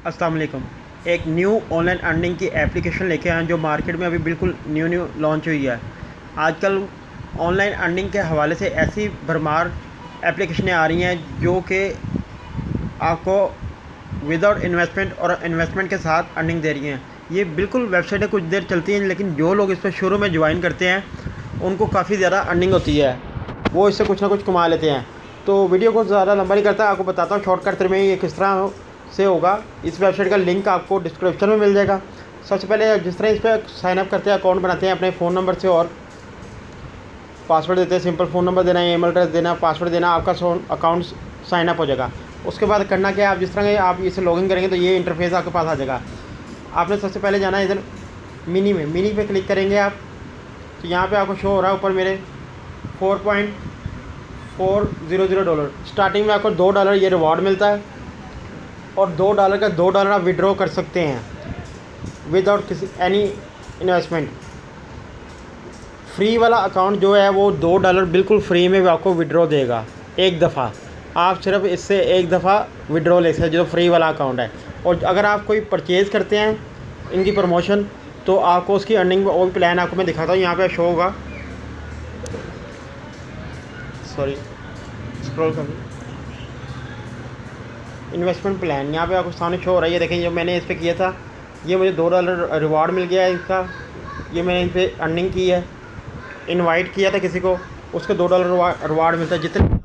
अस्सलाम वालेकुम। एक न्यू ऑनलाइन अर्निंग की एप्लीकेशन लेके आए हैं जो मार्केट में अभी बिल्कुल न्यू लॉन्च हुई है। आजकल ऑनलाइन अर्निंग के हवाले से ऐसी भरमार एप्लीकेशनें आ रही हैं जो कि आपको विदाउट इन्वेस्टमेंट और इन्वेस्टमेंट के साथ अर्निंग दे रही हैं। ये बिल्कुल वेबसाइटें कुछ देर चलती हैं, लेकिन जो लोग इस पर शुरू में ज्वाइन करते हैं उनको काफ़ी ज़्यादा अर्निंग होती है, वो इससे कुछ ना कुछ कमा लेते हैं। तो वीडियो को ज़्यादा लंबा नहीं करता, आपको बताता हूँ शॉर्टकट में ये किस तरह से होगा। इस वेबसाइट का लिंक आपको डिस्क्रिप्शन में मिल जाएगा। सबसे पहले जिस तरह इस पर साइनअप करते हैं, अकाउंट बनाते हैं अपने फ़ोन नंबर से और पासवर्ड देते हैं। सिंपल फ़ोन नंबर देना है, ईमेल एड्रेस देना, पासवर्ड देना, आपका अकाउंट साइनअप हो जाएगा। उसके बाद करना क्या है, आप जिस तरह आप इसे लॉगिन करेंगे तो ये इंटरफेस आपके पास आ जाएगा। आपने सबसे पहले जाना है इधर मिनी पे क्लिक करेंगे आप, तो यहाँ पे आपको शो हो रहा है ऊपर मेरे $4.400 स्टार्टिंग में आपको $2 ये रिवॉर्ड मिलता है और $2 का $2 आप विड्रॉ कर सकते हैं विदाउट किसी एनी इन्वेस्टमेंट। फ्री वाला अकाउंट जो है वो $2 बिल्कुल फ्री में भी आपको विड्रॉ देगा एक दफ़ा। आप सिर्फ इससे एक दफ़ा विड्रॉ ले सकते हैं जो फ्री वाला अकाउंट है। और अगर आप कोई परचेज़ करते हैं इनकी प्रमोशन तो आपको उसकी अर्निंग और प्लान आपको मैं दिखाता हूँ। यहाँ पे शो होगा, सॉरी स्क्रॉल कर, इन्वेस्टमेंट प्लान यहाँ पे आपको सामने शो हो रहा है। ये देखें, जो मैंने इस पर किया था ये मुझे $2 रिवार्ड मिल गया है इसका। ये मैंने इस पर अर्निंग की है, इनवाइट किया था किसी को, उसको $2 रिवार्ड मिलता है। जितने लोग आप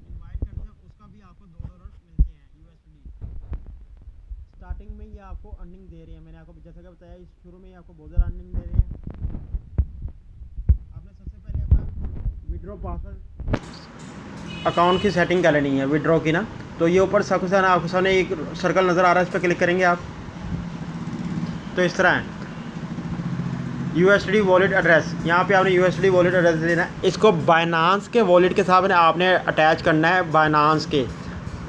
इनवाइट करते हैं उसका भी आपको $2 मिलते हैं यूएसडी। स्टार्टिंग में ये आपको अर्निंग दे रही है। मैंने आपको जैसा कि बताया शुरू में ही आपको बहुत ज़्यादा अर्निंग दे रहे हैं। आपने सबसे पहले अपना विड्रॉ पासवर्ड अकाउंट की सेटिंग कर लेनी है विड्रॉ की ना। तो ये ऊपर सबसे सामने आपके सामने एक सर्कल नज़र आ रहा है, इस पर क्लिक करेंगे आप तो इस तरह है यूएसडी वॉलेट एड्रेस। यहाँ पे आपने यूएसडी वॉलेट एड्रेस देना है। इसको बाइनांस के वॉलेट के साथ आपने अटैच करना है, बाइनांस के।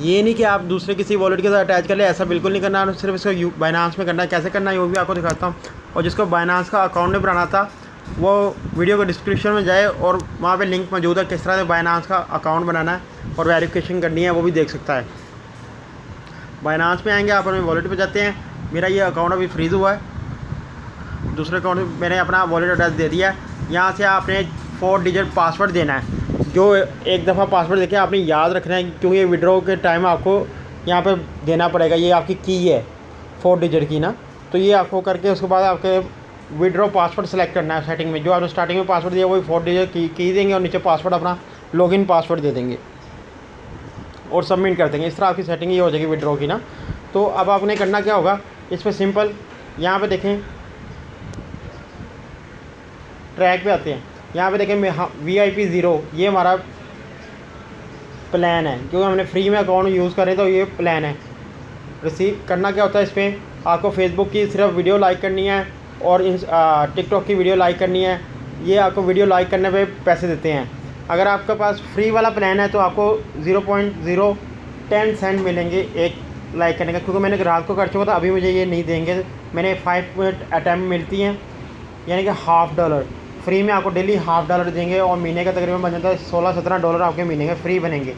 ये नहीं कि आप दूसरे किसी वॉलेट के साथ अटैच कर ले, ऐसा बिल्कुल नहीं करना। सिर्फ इसको बाइनांस में करना है। कैसे करना है वो भी आपको दिखाता हूँ। और जिसको बाइनांस का अकाउंट नहीं बनाना था वो वीडियो को डिस्क्रिप्शन में जाए और वहाँ पे लिंक मौजूद है किस तरह से बाइनांस का अकाउंट बनाना है और वेरिफिकेशन करनी है, वो भी देख सकता है। बाइनांस में आएंगे, आप अपने वॉलेट पे जाते हैं। मेरा ये अकाउंट अभी फ्रीज़ हुआ है, दूसरे अकाउंट में मैंने अपना वॉलेट एड्रेस दे दिया है। यहाँ से आपने 4 डिजिट पासवर्ड देना है, जो एक दफ़ा पासवर्ड देके आपने याद रखना है, क्योंकि ये विड्रॉ के टाइम आपको यहाँ पे देना पड़ेगा। ये आपकी की है 4 डिजिट की ना, तो ये आपको करके उसके बाद आपके विड्रॉ पासवर्ड सेलेक्ट करना है। सेटिंग में जो आपने स्टार्टिंग में पासवर्ड दिया वही 4 डिजिट की देंगे और नीचे पासवर्ड अपना लॉगिन पासवर्ड दे देंगे और सबमिट कर देंगे। इस तरह आपकी सेटिंग ये हो जाएगी विड्रॉ की ना। तो अब आपने करना क्या होगा, इस पर सिंपल यहाँ पे देखें, ट्रैक पे आते हैं। यहाँ पे देखें VIP 0 ये हमारा प्लान है, क्योंकि हमने फ्री में अकाउंट यूज़ करें तो ये प्लान है। रिसीव करना क्या होता है, इस पर आपको फेसबुक की सिर्फ वीडियो लाइक करनी है और टिकटॉक की वीडियो लाइक करनी है। ये आपको वीडियो लाइक करने पे पैसे देते हैं। अगर आपके पास फ्री वाला प्लान है तो आपको 0.010 सेंट मिलेंगे एक लाइक करने का, क्योंकि मैंने रात को कर चुका था, अभी मुझे ये नहीं देंगे। मैंने 5 मिनट अटैम्प्ट मिलती हैं, यानी कि $0.5 फ्री में आपको डेली $0.5 देंगे और महीने का तकरीबन बन जाता है $16-17 आपके महीने के फ्री बनेंगे।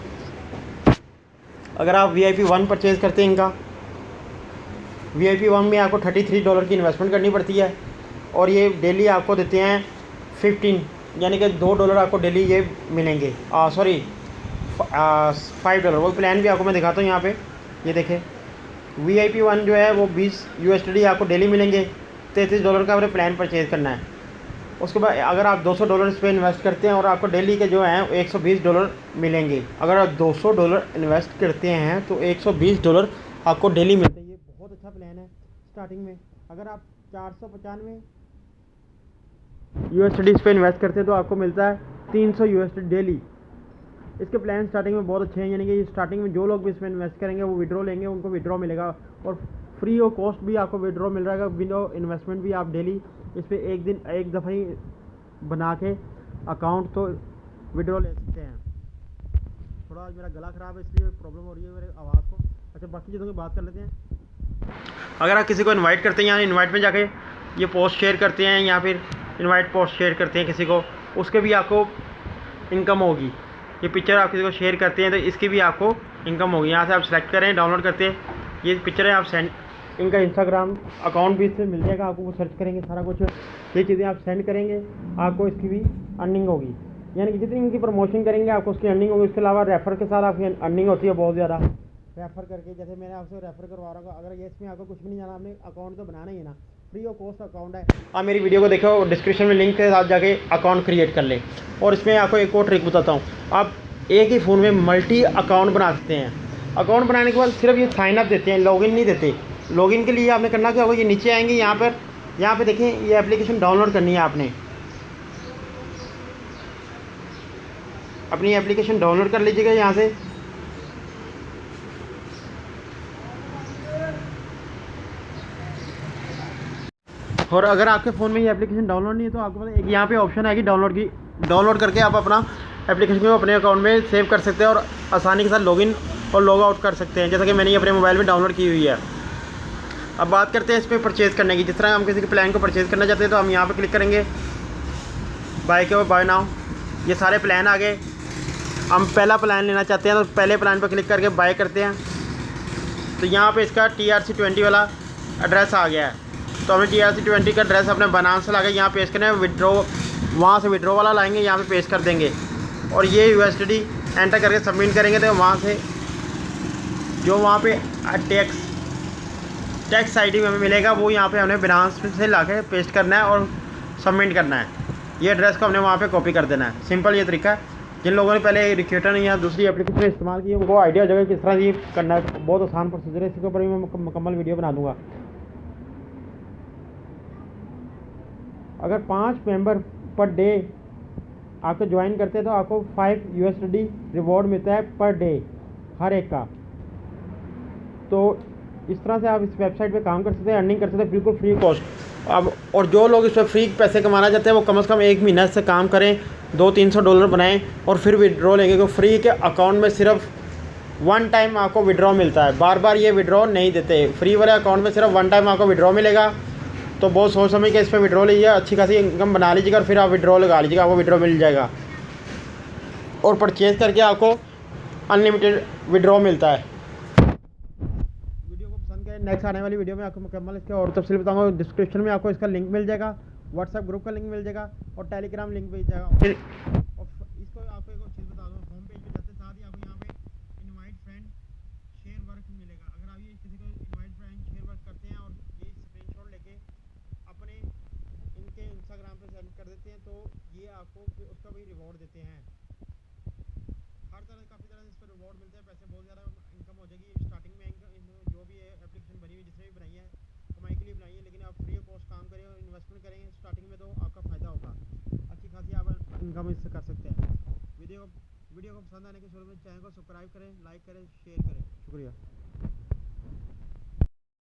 अगर आप VIP 1 परचेज़ करते हैं इनका, VIP 1 में आपको $33 की इन्वेस्टमेंट करनी पड़ती है और ये डेली आपको देते हैं 15, यानी कि $2 आपको डेली ये मिलेंगे। सॉरी $5। वो प्लान भी आपको मैं दिखाता हूँ यहाँ पे। ये देखें VIP 1 जो है वो $20 आपको डेली मिलेंगे। $33 का आपने प्लान परचेज़ करना है। उसके बाद अगर आप $200 इस पर इन्वेस्ट करते हैं और आपको डेली के जो हैं $120 मिलेंगे। अगर आप $200 इन्वेस्ट करते हैं तो $120 आपको डेली मिलते हैं। ये बहुत अच्छा प्लान है स्टार्टिंग में। अगर आप 495 USD पे इन्वेस्ट करते हैं तो आपको मिलता है 300 USD डेली। इसके प्लान स्टार्टिंग में बहुत अच्छे हैं, यानी कि स्टार्टिंग में जो लोग भी इसमें इन्वेस्ट करेंगे वो विड्रॉ लेंगे, उनको विड्रॉ मिलेगा और फ्री ऑफ कॉस्ट भी आपको विड्रॉ मिल रहा है। विदो इन्वेस्टमेंट भी आप डेली इस पर एक दफ़ा ही बना के अकाउंट तो विड्रॉ ले सकते हैं। थोड़ा आज मेरा गला ख़राब है इसलिए प्रॉब्लम हो रही है मेरे आवाज़ को। अच्छा, बाकी चीज़ों की बात कर लेते हैं। अगर आप किसी को इनवाइट करते हैं, यहाँ इनवाइट में जाके ये पोस्ट शेयर करते हैं या फिर इनवाइट पोस्ट शेयर करते हैं किसी को, उसके भी आपको इनकम होगी। ये पिक्चर आप किसी को शेयर करते हैं तो इसकी भी आपको इनकम होगी। यहाँ से आप सेलेक्ट करें, डाउनलोड करते हैं, ये पिक्चर है, आप सेंड इनका इंस्टाग्राम अकाउंट भी इससे मिल जाएगा आपको, वो सर्च करेंगे सारा कुछ, ये चीज़ें आप सेंड करेंगे आपको इसकी भी अर्निंग होगी। यानी कि जितनी इनकी प्रमोशन करेंगे आपको उसकी अर्निंग होगी। इसके अलावा रेफ़र के साथ आपकी अर्निंग होती है बहुत ज़्यादा। रेफ़र करके जैसे मैंने आपसे रेफ़र करवा रहा हूँ, अगर ये इसमें आपको कुछ भी नहीं जाना, आपने अकाउंट तो बनाना ही है ना, फ्री ऑफ कॉस्ट अकाउंट है। आप मेरी वीडियो को देखो, डिस्क्रिप्शन में लिंक के साथ जाके अकाउंट क्रिएट कर लें। और इसमें आपको एक और ट्रिक बताता हूँ, आप एक ही फ़ोन में मल्टी अकाउंट बना सकते हैं। अकाउंट बनाने के बाद सिर्फ ये साइन अप देते हैं, लॉगिन नहीं देते। लॉगिन के लिए आपने करना क्या होगा, ये नीचे आएंगे, यहाँ पे देखें, ये एप्लीकेशन डाउनलोड करनी है आपने। अपनी एप्लीकेशन डाउनलोड कर लीजिएगा यहाँ से। और अगर आपके फ़ोन में ये एप्लीकेशन डाउनलोड नहीं है तो आपके पास एक यहाँ पे ऑप्शन आएगी डाउनलोड की। डाउनलोड करके आप अपना एप्लीकेशन को अपने अकाउंट में सेव कर सकते हैं और आसानी के साथ लॉगिन और लॉग आउट कर सकते हैं, जैसा कि मैंने अपने मोबाइल में डाउनलोड की हुई है। अब बात करते हैं इस पर परचेज़ करने की। जिस तरह हम किसी के प्लान को परचेज़ करना चाहते हैं तो हम यहाँ पर क्लिक करेंगे, बाय के बाय नाउ। ये सारे प्लान आ गए। हम पहला प्लान लेना चाहते हैं तो पहले प्लान पर क्लिक करके बाय करते हैं। तो यहाँ पे इसका TRC20 वाला एड्रेस आ गया है। तो हमें TRC20 का एड्रेस अपने बायनांस से ला के यहाँ पेस्ट करना है। विड्रॉ वहाँ से विड्रॉ वाला लाएंगे, यहाँ पे पेस्ट कर देंगे और ये USD एंटर करके सबमिट करेंगे। तो वहाँ से जो वहाँ पे टैक्स ID में हमें मिलेगा वो यहाँ पे हमने बायनांस से ला के पेस्ट करना है और सबमिट करना है। ये एड्रेस को हमने वहाँ पे कॉपी कर देना है। सिंपल ये तरीका है। जिन लोगों ने पहले रिक्रूटर या दूसरी एप्लीकेशन इस्तेमाल की है उनको आइडिया हो जाएगा किस तरह ये करना है। बहुत आसान प्रोसीजर है, इसके ऊपर भी मैं मुकम्मल वीडियो बना दूँगा। अगर 5 मेंबर पर डे आपको ज्वाइन करते हैं तो आपको 5 USD रिवॉर्ड मिलता है पर डे हर एक का। तो इस तरह से आप इस वेबसाइट पे काम कर सकते हैं, अर्निंग कर सकते हैं बिल्कुल फ्री कॉस्ट। अब और जो लोग इस पर फ्री पैसे कमाना चाहते हैं वो कम से कम 1 महीना से काम करें, $200-300 बनाएं और फिर विड्रॉ लेंगे। क्योंकि फ्री के अकाउंट में सिर्फ 1 टाइम आपको विड्रॉ मिलता है, बार बार ये विड्रॉ नहीं देते। फ्री वाले अकाउंट में सिर्फ 1 टाइम आपको विड्रॉ मिलेगा। तो बहुत सोच समझ के इस पर विड्रॉ लीजिए, अच्छी खासी इनकम बना लीजिएगा और फिर आप विड्रॉ लगा लीजिएगा, आपको विड्रॉ मिल जाएगा। और परचेज़ करके आपको अनलिमिटेड विड्रॉ मिलता है। वीडियो को पसंद करें, नेक्स्ट आने वाली वीडियो में आपको मुकम्मल इसके और तफसील बताऊंगा। डिस्क्रिप्शन में आपको इसका लिंक मिल जाएगा, व्हाट्सएप ग्रुप का लिंक मिल जाएगा और टेलीग्राम लिंक मिल जाएगा। फिर इसको आपको एक और चीज़ बता दूँ, होम पेज पे जाते साथ ही आपको यहाँ पे इनवाइट फ्रेंड शेयर वर्क मिलेगा। अगर आप ये किसी को इनवाइट फ्रेंड शेयर वर्क करते हैं और ये स्क्रीनशॉट लेके अपने इनके इंस्टाग्राम पे सेंड कर देते हैं तो ये आपको फिर उसका भी रिवॉर्ड देते हैं। हर तरह काफ़ी तरह से इस पर रिवॉर्ड मिलते हैं, पैसे बहुत ज़्यादा इनकम हो जाएगी। स्टार्टिंग में जो भी है एप्लीकेशन बनी हुई जिसने भी बनाई है कमाई के लिए बनाई है, लेकिन आप फ्री ऑफ कॉस्ट काम करें और इन्वेस्टमेंट करेंगे स्टार्टिंग में तो आपका फ़ायदा होगा, अच्छी खासी आप इनकम इससे कर सकते हैं। वीडियो को पसंद आने के शुरू में चैनल को सब्सक्राइब करें, लाइक करें, शेयर करें। शुक्रिया।